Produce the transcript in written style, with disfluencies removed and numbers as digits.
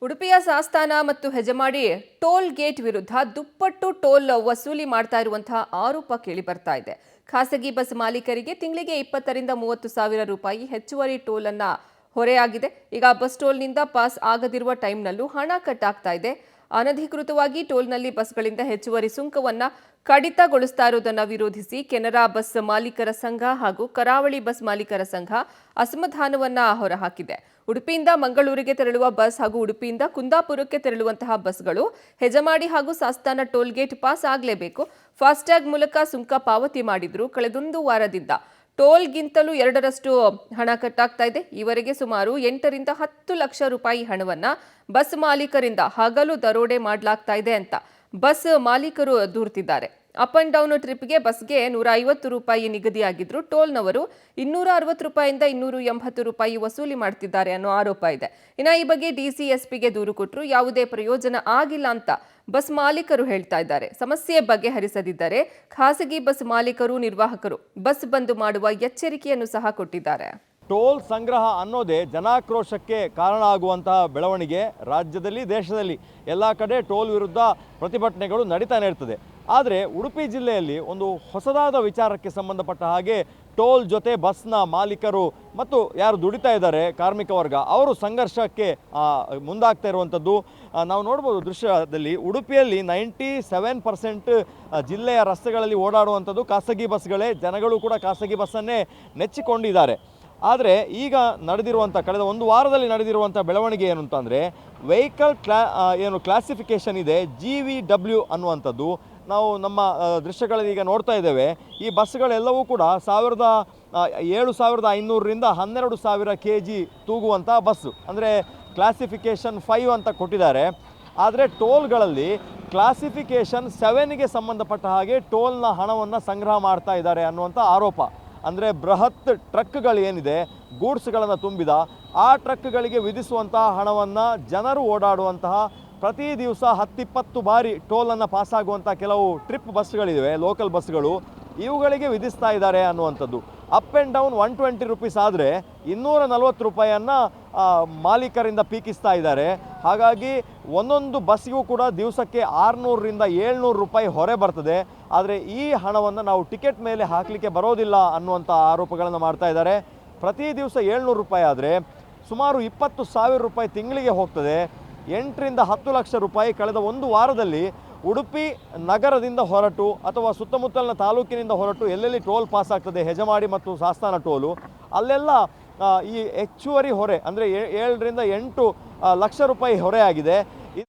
ಉಡುಪಿಯ ಸಾಸ್ತಾನ ಮತ್ತು Hejamadi toll gate ವಿರುದ್ಧ ದುಪ್ಪಟ್ಟು ಟೋಲ್ ವಸೂಲಿ ಮಾಡ್ತಾ ಇರುವಂತಹ ಆರೋಪ ಕೇಳಿ ಬರ್ತಾ ಇದೆ. ಖಾಸಗಿ ಬಸ್ ಮಾಲೀಕರಿಗೆ ತಿಂಗಳಿಗೆ 20ರಿಂದ 30 ಸಾವಿರ ರೂಪಾಯಿ ಹೆಚ್ಚುವರಿ ಟೋಲ್ ಅನ್ನ ಹೊರೆಯಾಗಿದೆ. ಈಗ ಬಸ್ ಟೋಲ್ನಿಂದ ಪಾಸ್ ಆಗದಿರುವ ಟೈಮ್ನಲ್ಲೂ ಹಣ ಕಟ್ ಆಗ್ತಾ ಇದೆ. ಅನಧಿಕೃತವಾಗಿ ಟೋಲ್ನಲ್ಲಿ ಬಸ್ಗಳಿಂದ ಹೆಚ್ಚುವರಿ ಸುಂಕವನ್ನ ಕಡಿತಗೊಳಿಸ್ತಾ ಇರೋದನ್ನ ವಿರೋಧಿಸಿ ಕೆನರಾ ಬಸ್ ಮಾಲೀಕರ ಸಂಘ ಹಾಗೂ ಕರಾವಳಿ ಬಸ್ ಮಾಲೀಕರ ಸಂಘ ಅಸಮಾಧಾನವನ್ನ ಹೊರಹಾಕಿದೆ. ಉಡುಪಿಯಿಂದ ಮಂಗಳೂರಿಗೆ ತೆರಳುವ ಬಸ್ ಹಾಗೂ ಉಡುಪಿಯಿಂದ ಕುಂದಾಪುರಕ್ಕೆ ತೆರಳುವಂತಹ ಬಸ್ಗಳು ಹೆಜಮಾಡಿ ಹಾಗೂ ಸಾಸ್ತಾನ ಟೋಲ್ಗೇಟ್ ಪಾಸ್ ಆಗಲೇಬೇಕು. ಫಾಸ್ಟ್ಯಾಗ್ ಮೂಲಕ ಸುಂಕ ಪಾವತಿ ಮಾಡಿದ್ರು. ಕಳೆದೊಂದು ವಾರದಿಂದ ಟೋಲ್ಗಿಂತಲೂ 2ರಷ್ಟು ಹಣ ಕಟ್ಟಾಗ್ತಾ ಇದೆ. ಈವರೆಗೆ ಸುಮಾರು 8ರಿಂದ 10 ಲಕ್ಷ ರೂಪಾಯಿ ಹಣವನ್ನ ಬಸ್ ಮಾಲೀಕರಿಂದ ಹಗಲು ದರೋಡೆ ಮಾಡಲಾಗ್ತಾ ಇದೆ ಅಂತ ಬಸ್ ಮಾಲೀಕರು ದೂರ್ತಿದ್ದಾರೆ. ಅಪ್ ಅಂಡ್ ಡೌನ್ ಟ್ರಿಪ್ಗೆ ಬಸ್ಗೆ 150 ರೂಪಾಯಿ ನಿಗದಿಯಾಗಿದ್ರು ಟೋಲ್ನವರು 260 ರೂಪಾಯಿಂದ 280 ರೂಪಾಯಿ ವಸೂಲಿ ಮಾಡ್ತಿದ್ದಾರೆ ಅನ್ನೋ ಆರೋಪ ಇದೆ. ಇನ್ನು ಈ ಬಗ್ಗೆ ಡಿಸಿಎಸ್ಪಿಗೆ ದೂರು ಕೊಟ್ಟರು. ಯಾವುದೇ ಪ್ರಯೋಜನ ಆಗಿಲ್ಲ ಅಂತ ಬಸ್ ಮಾಲೀಕರು ಹೇಳ್ತಾ ಇದ್ದಾರೆ. ಸಮಸ್ಯೆ ಬಗೆಹರಿಸದಿದ್ದರೆ ಖಾಸಗಿ ಬಸ್ ಮಾಲೀಕರು ನಿರ್ವಾಹಕರು ಬಸ್ ಬಂದ್ ಮಾಡುವ ಎಚ್ಚರಿಕೆಯನ್ನು ಸಹ ಕೊಟ್ಟಿದ್ದಾರೆ. ಟೋಲ್ ಸಂಗ್ರಹ ಅನ್ನೋದೇ ಜನಾಕ್ರೋಶಕ್ಕೆ ಕಾರಣ ಆಗುವಂತಹ ಬೆಳವಣಿಗೆ ರಾಜ್ಯದಲ್ಲಿ ದೇಶದಲ್ಲಿ ಎಲ್ಲ ಕಡೆ ಟೋಲ್ ವಿರುದ್ಧ ಪ್ರತಿಭಟನೆಗಳು ನಡೀತಾನೆ ಇರ್ತದೆ. ಆದರೆ ಉಡುಪಿ ಜಿಲ್ಲೆಯಲ್ಲಿ ಒಂದು ಹೊಸದಾದ ವಿಚಾರಕ್ಕೆ ಸಂಬಂಧಪಟ್ಟ ಹಾಗೆ ಟೋಲ್ ಜೊತೆ ಬಸ್ನ ಮಾಲೀಕರು ಮತ್ತು ಯಾರು ದುಡಿತಾ ಇದ್ದಾರೆ ಕಾರ್ಮಿಕ ವರ್ಗ ಅವರು ಸಂಘರ್ಷಕ್ಕೆ ಮುಂದಾಗ್ತಾ ಇರುವಂಥದ್ದು ನಾವು ನೋಡ್ಬೋದು. ದೃಶ್ಯದಲ್ಲಿ ಉಡುಪಿಯಲ್ಲಿ 97% ಜಿಲ್ಲೆಯ ರಸ್ತೆಗಳಲ್ಲಿ ಓಡಾಡುವಂಥದ್ದು ಖಾಸಗಿ ಬಸ್ಗಳೇ. ಜನಗಳು ಕೂಡ ಖಾಸಗಿ ಬಸ್ಸನ್ನೇ ನೆಚ್ಚಿಕೊಂಡಿದ್ದಾರೆ. ಆದರೆ ಈಗ ನಡೆದಿರುವಂಥ ಕಳೆದ ಒಂದು ವಾರದಲ್ಲಿ ನಡೆದಿರುವಂಥ ಬೆಳವಣಿಗೆ ಏನು ಅಂತಂದರೆ ವೆಹಿಕಲ್ ಕ್ಲಾಸಿಫಿಕೇಷನ್ ಇದೆ GVW ಅನ್ನುವಂಥದ್ದು. ನಾವು ನಮ್ಮ ದೃಶ್ಯಗಳಲ್ಲಿ ಈಗ ನೋಡ್ತಾ ಇದ್ದೇವೆ. ಈ ಬಸ್ಗಳೆಲ್ಲವೂ ಕೂಡ 7,500ರಿಂದ 12,000 kg ತೂಗುವಂಥ ಬಸ್ಸು, ಅಂದರೆ ಕ್ಲಾಸಿಫಿಕೇಷನ್ 5 ಅಂತ ಕೊಟ್ಟಿದ್ದಾರೆ. ಆದರೆ ಟೋಲ್ಗಳಲ್ಲಿ ಕ್ಲಾಸಿಫಿಕೇಷನ್ 7ಗೆ ಸಂಬಂಧಪಟ್ಟ ಹಾಗೆ ಟೋಲ್ನ ಹಣವನ್ನು ಸಂಗ್ರಹ ಮಾಡ್ತಾ ಇದ್ದಾರೆ ಅನ್ನುವಂಥ ಆರೋಪ. ಅಂದರೆ ಬೃಹತ್ ಟ್ರಕ್ಗಳು ಏನಿದೆ ಗೂಡ್ಸ್ಗಳನ್ನು ತುಂಬಿದ ಆ ಟ್ರಕ್ಗಳಿಗೆ ವಿಧಿಸುವಂತಹ ಹಣವನ್ನು ಜನರು ಓಡಾಡುವಂತಹ ಪ್ರತಿ ದಿವಸ 10-20 ಬಾರಿ ಟೋಲನ್ನು ಪಾಸಾಗುವಂಥ ಕೆಲವು ಟ್ರಿಪ್ ಬಸ್ಗಳಿವೆ, ಲೋಕಲ್ ಬಸ್ಗಳು, ಇವುಗಳಿಗೆ ವಿಧಿಸ್ತಾ ಇದ್ದಾರೆ ಅನ್ನುವಂಥದ್ದು. ಅಪ್ ಆ್ಯಂಡ್ ಡೌನ್ 120 ರೂಪೀಸ್ ಆದರೆ 240 ರೂಪಾಯಿಯನ್ನು ಮಾಲೀಕರಿಂದ ಪೀಕಿಸ್ತಾ ಇದ್ದಾರೆ. ಹಾಗಾಗಿ ಒಂದೊಂದು ಬಸ್ಸಿಗೂ ಕೂಡ ದಿವಸಕ್ಕೆ 600ರಿಂದ 700 ರೂಪಾಯಿ ಹೊರೆ ಬರ್ತದೆ. ಆದರೆ ಈ ಹಣವನ್ನು ನಾವು ಟಿಕೆಟ್ ಮೇಲೆ ಹಾಕಲಿಕ್ಕೆ ಬರೋದಿಲ್ಲ ಅನ್ನುವಂಥ ಆರೋಪಗಳನ್ನು ಮಾಡ್ತಾ ಇದ್ದಾರೆ. ಪ್ರತಿ ದಿವಸ 700 ರೂಪಾಯಿ ಆದರೆ ಸುಮಾರು 20,000 ರೂಪಾಯಿ ತಿಂಗಳಿಗೆ ಹೋಗ್ತದೆ. 8ರಿಂದ 10 ಲಕ್ಷ ರೂಪಾಯಿ ಕಳೆದ ಒಂದು ವಾರದಲ್ಲಿ ಉಡುಪಿ ನಗರದಿಂದ ಹೊರಟು ಅಥವಾ ಸುತ್ತಮುತ್ತಲಿನ ತಾಲೂಕಿನಿಂದ ಹೊರಟು ಎಲ್ಲೆಲ್ಲಿ ಟೋಲ್ ಪಾಸ್ ಆಗ್ತದೆ ಹೆಜಮಾಡಿ ಮತ್ತು ಸಾಸ್ತಾನ ಟೋಲು ಅಲ್ಲೆಲ್ಲ ಈ ಹೆಚ್ಚುವರಿ ಹೊರೆ ಅಂದರೆ 7ರಿಂದ 8 ಲಕ್ಷ ರೂಪಾಯಿ ಹೊರೆ ಆಗಿದೆ.